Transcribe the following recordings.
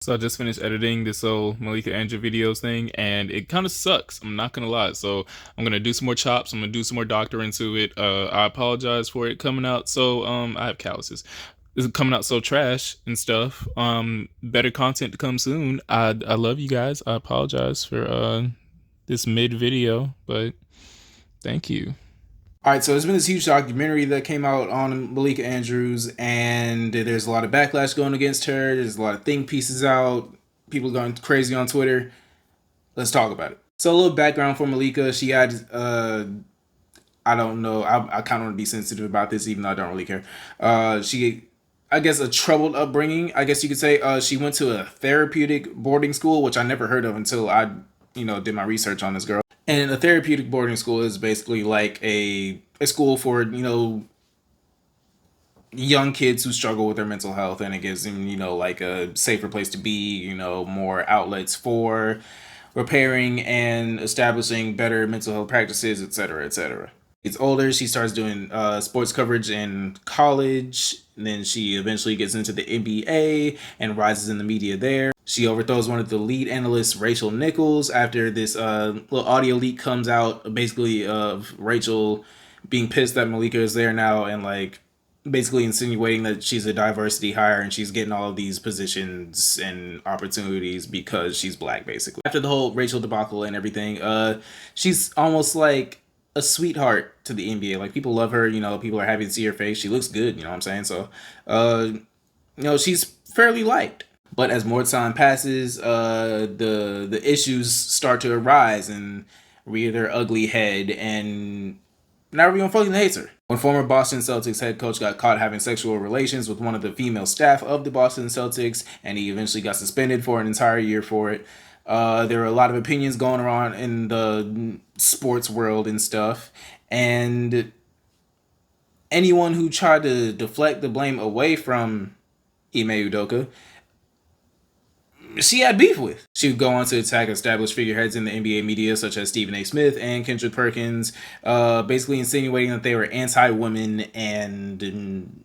So I just finished editing this whole Malika Andrew videos thing, and it kind of sucks. I'm not gonna lie. So I'm gonna do some more chops. I'm gonna do some more doctor into it. I apologize for it coming out. So I have calluses. This is coming out so trash and stuff. Better content to come soon. I love you guys. I apologize for this mid video, but thank you. All right, so there's been this huge documentary that came out on Malika Andrews, and there's a lot of backlash going against her. There's a lot of think pieces out. People going crazy on Twitter. Let's talk about it. So a little background for Malika. She had, I don't know, I kind of want to be sensitive about this, even though I don't really care. I guess, a troubled upbringing, I guess you could say. She went to a therapeutic boarding school, which I never heard of until I, did my research on this girl. And a therapeutic boarding school is basically like a school for, young kids who struggle with their mental health, and it gives them, like a safer place to be, more outlets for repairing and establishing better mental health practices, etc., etc. Gets older, she starts doing sports coverage in college, and then she eventually gets into the NBA and rises in the media there. She overthrows one of the lead analysts, Rachel Nichols, after this little audio leak comes out, basically of Rachel being pissed that Malika is there now, and like basically insinuating that she's a diversity hire and she's getting all of these positions and opportunities because she's black, basically. After the whole Rachel debacle and everything, she's almost like a sweetheart to the NBA. Like, people love her, people are happy to see her face. She looks good, what I'm saying? So, she's fairly liked. But as more time passes, the issues start to arise and rear their ugly head, and now everyone fucking hates her. When former Boston Celtics head coach got caught having sexual relations with one of the female staff of the Boston Celtics, and he eventually got suspended for an entire year for it, there were a lot of opinions going around in the sports world and stuff, and anyone who tried to deflect the blame away from Ime Udoka, she had beef with. She would go on to attack established figureheads in the NBA media, such as Stephen A. Smith and Kendrick Perkins, basically insinuating that they were anti-women and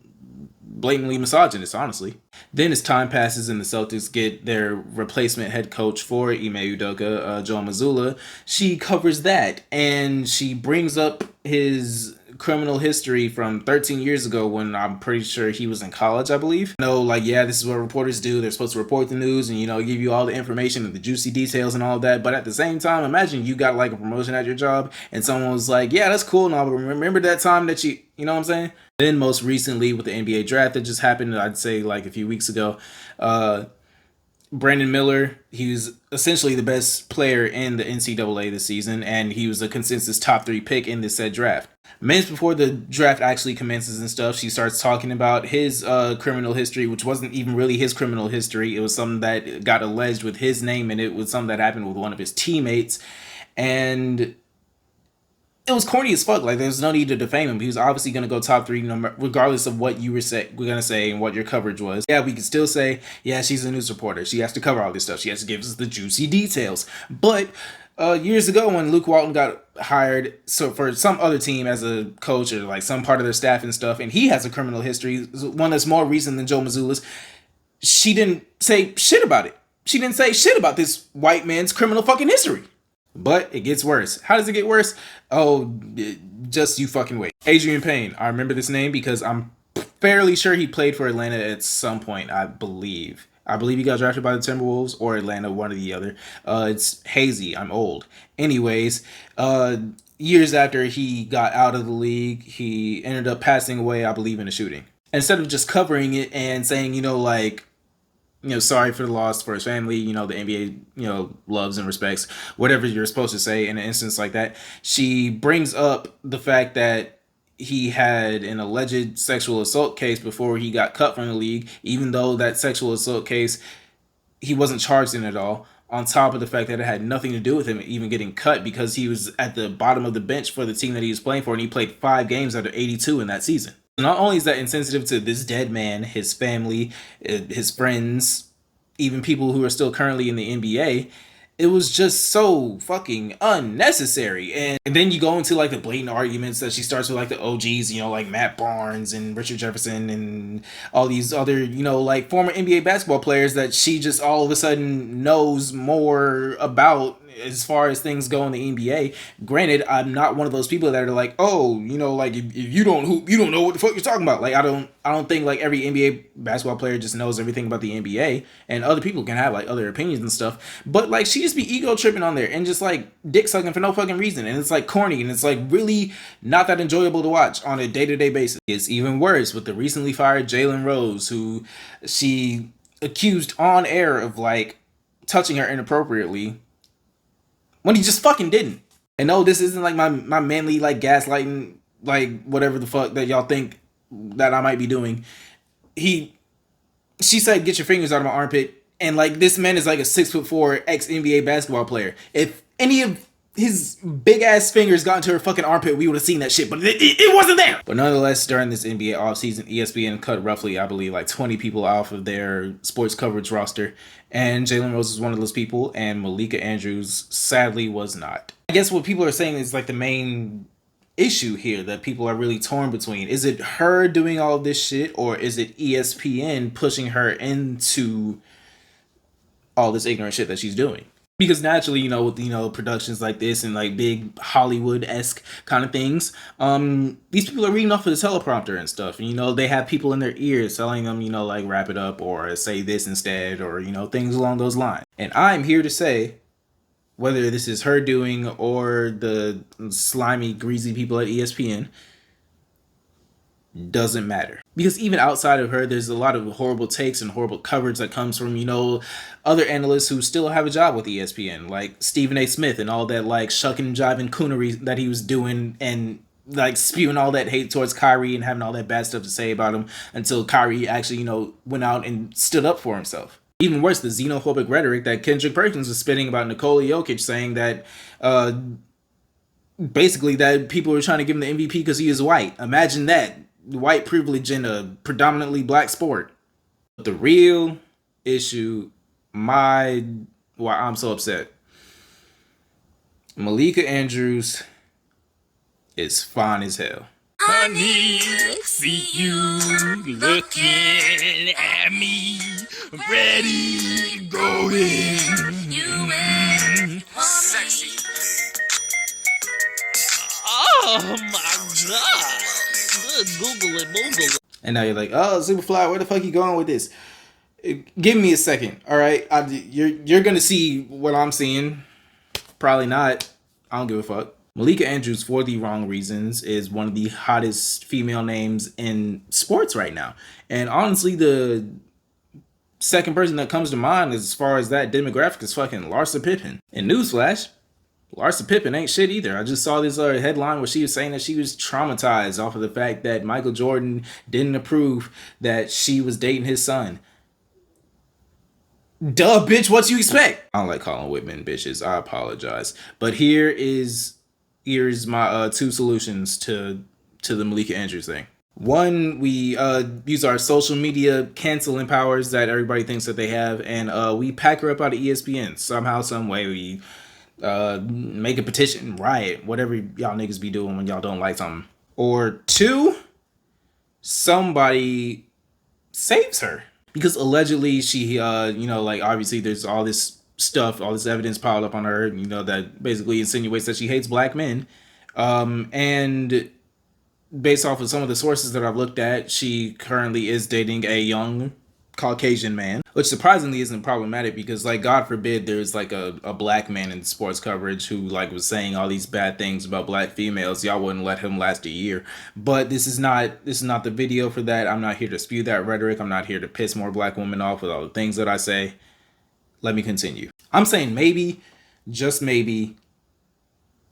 blatantly misogynist, honestly. Then as time passes and the Celtics get their replacement head coach for Ime Udoka, Joe Mazzulla, she covers that, and she brings up his criminal history from 13 years ago when I'm pretty sure he was in college, I believe. Like, yeah, this is what reporters do. They're supposed to report the news and, give you all the information and the juicy details and all of that. But at the same time, imagine you got like a promotion at your job and someone was like, yeah, that's cool. Now, but remember that time that you know what I'm saying? Then most recently with the NBA draft that just happened, I'd say like a few weeks ago, Brandon Miller, he was essentially the best player in the NCAA this season, and he was a consensus top 3 pick in this said draft. Minutes before the draft actually commences and stuff, she starts talking about his criminal history, which wasn't even really his criminal history. It was something that got alleged with his name, and it was something that happened with one of his teammates. And it was corny as fuck. Like, there's no need to defame him. He was obviously going to go top 3, regardless of what you were going to say and what your coverage was. Yeah, we could still say, yeah, she's a news reporter. She has to cover all this stuff. She has to give us the juicy details. But years ago, when Luke Walton got hired for some other team as a coach or like some part of their staff and stuff, and he has a criminal history, one that's more recent than Joe Mazzulla's, she didn't say shit about it. She didn't say shit about this white man's criminal fucking history. But it gets worse. How does it get worse? Oh, just you fucking wait. Adrian Payne. I remember this name because I'm fairly sure he played for Atlanta at some point, I believe. I believe he got drafted by the Timberwolves or Atlanta, one or the other. It's hazy. I'm old. Anyways, years after he got out of the league, he ended up passing away, I believe, in a shooting. Instead of just covering it and saying, sorry for the loss for his family, the NBA, loves and respects whatever you're supposed to say in an instance like that, she brings up the fact that he had an alleged sexual assault case before he got cut from the league, even though that sexual assault case, he wasn't charged in it at all, on top of the fact that it had nothing to do with him even getting cut because he was at the bottom of the bench for the team that he was playing for, and he played 5 games out of 82 in that season. Not only is that insensitive to this dead man, his family, his friends, even people who are still currently in the NBA, it was just so fucking unnecessary. And then you go into like the blatant arguments that she starts with like the OGs, you know, like Matt Barnes and Richard Jefferson and all these other, you know, like former NBA basketball players that she just all of a sudden knows more about as far as things go in the NBA. Granted, I'm not one of those people that are like, oh, you know, like if you don't hoop, you don't know what the fuck you're talking about. Like I don't think like every NBA basketball player just knows everything about the NBA, and other people can have like other opinions and stuff. But like she just be ego tripping on there and just like dick sucking for no fucking reason, and it's like corny and it's like really not that enjoyable to watch on a day-to-day basis. It's even worse with the recently fired Jalen Rose, who she accused on air of like touching her inappropriately when he just fucking didn't. And no, this isn't like my manly like gaslighting, like whatever the fuck that y'all think that I might be doing. She said, "Get your fingers out of my armpit," and like this man is like a 6'4" ex NBA basketball player. If any of his big ass fingers got into her fucking armpit, we would have seen that shit, but it wasn't there. But nonetheless, during this NBA offseason, ESPN cut roughly, I believe, like 20 people off of their sports coverage roster, and Jalen Rose was one of those people, and Malika Andrews sadly was not. I guess what people are saying is like the main issue here that people are really torn between. Is it her doing all of this shit, or is it ESPN pushing her into all this ignorant shit that she's doing? Because naturally, you know, with productions like this and like big Hollywood-esque kind of things, these people are reading off of the teleprompter and stuff. And you know, they have people in their ears telling them, you know, like wrap it up or say this instead, or you know, things along those lines. And I'm here to say, whether this is her doing or the slimy, greasy people at ESPN, doesn't matter. Because even outside of her, there's a lot of horrible takes and horrible coverage that comes from, you know, other analysts who still have a job with ESPN, like Stephen A. Smith and all that like shucking and jiving coonery that he was doing and like spewing all that hate towards Kyrie and having all that bad stuff to say about him until Kyrie actually, you know, went out and stood up for himself. Even worse, the xenophobic rhetoric that Kendrick Perkins was spitting about Nikola Jokic, saying that basically that people were trying to give him the MVP because he is white. Imagine that. White privilege in a predominantly black sport. But the real issue, why I'm so upset, Malika Andrews is fine as hell. Honey, see you looking at me, ready to go in. You sexy. Oh my god. Google it. And now you're like, oh, Superfly, where the fuck you going with this? Give me a second, all right? You're gonna see what I'm seeing. Probably not. I don't give a fuck. Malika Andrews, for the wrong reasons, is one of the hottest female names in sports right now. And honestly, the second person that comes to mind as far as that demographic is fucking Larsa Pippen. And newsflash, Larsa Pippen ain't shit either. I just saw this headline where she was saying that she was traumatized off of the fact that Michael Jordan didn't approve that she was dating his son. Duh, bitch, what you expect? I don't like calling women bitches. I apologize. But here's my two solutions to the Malika Andrews thing. One, we use our social media canceling powers that everybody thinks that they have, and we pack her up out of ESPN somehow, some way. We make a petition, riot, whatever y'all niggas be doing when y'all don't like something. Or two, somebody saves her. Because allegedly she, you know, like obviously there's all this stuff, all this evidence piled up on her, you know, that basically insinuates that she hates black men. And based off of some of the sources that I've looked at, she currently is dating a young Caucasian man, which surprisingly isn't problematic because, like, God forbid there's like a black man in sports coverage who like was saying all these bad things about black females. Y'all wouldn't let him last a year. But this is not the video for that. I'm not here to spew that rhetoric. I'm not here to piss more black women off with all the things that I say. Let me continue. I'm saying maybe, just maybe,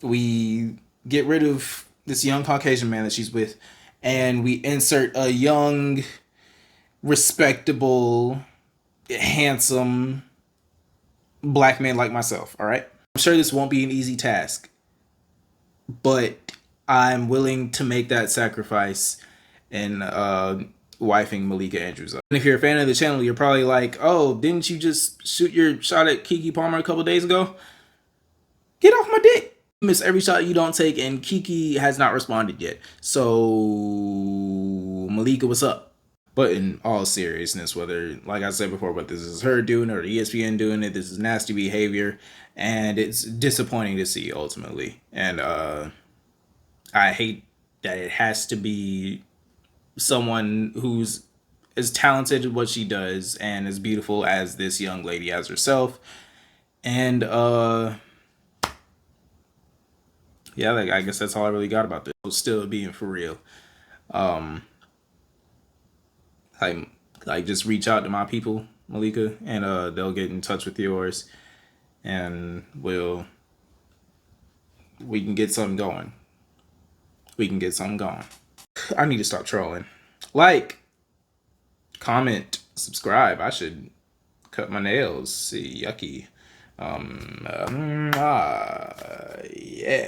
we get rid of this young Caucasian man that she's with, and we insert a young, respectable, handsome black man like myself, all right? I'm sure this won't be an easy task, but I'm willing to make that sacrifice and wifing Malika Andrews up. And if you're a fan of the channel, you're probably like, oh, didn't you just shoot your shot at Keke Palmer a couple days ago? Get off my dick. You miss every shot you don't take, and Keke has not responded yet. So, Malika, what's up? But in all seriousness, whether, like I said before, but this is her doing it or ESPN doing it, this is nasty behavior, and it's disappointing to see ultimately. And I hate that it has to be someone who's as talented at what she does and as beautiful as this young lady as herself. And yeah, like, I guess that's all I really got about this. Still being for real. Like just reach out to my people, Malika, and they'll get in touch with yours, and we can get something going. We can get something going. I need to stop trolling. Like, comment, subscribe. I should cut my nails. See, yucky. Yeah.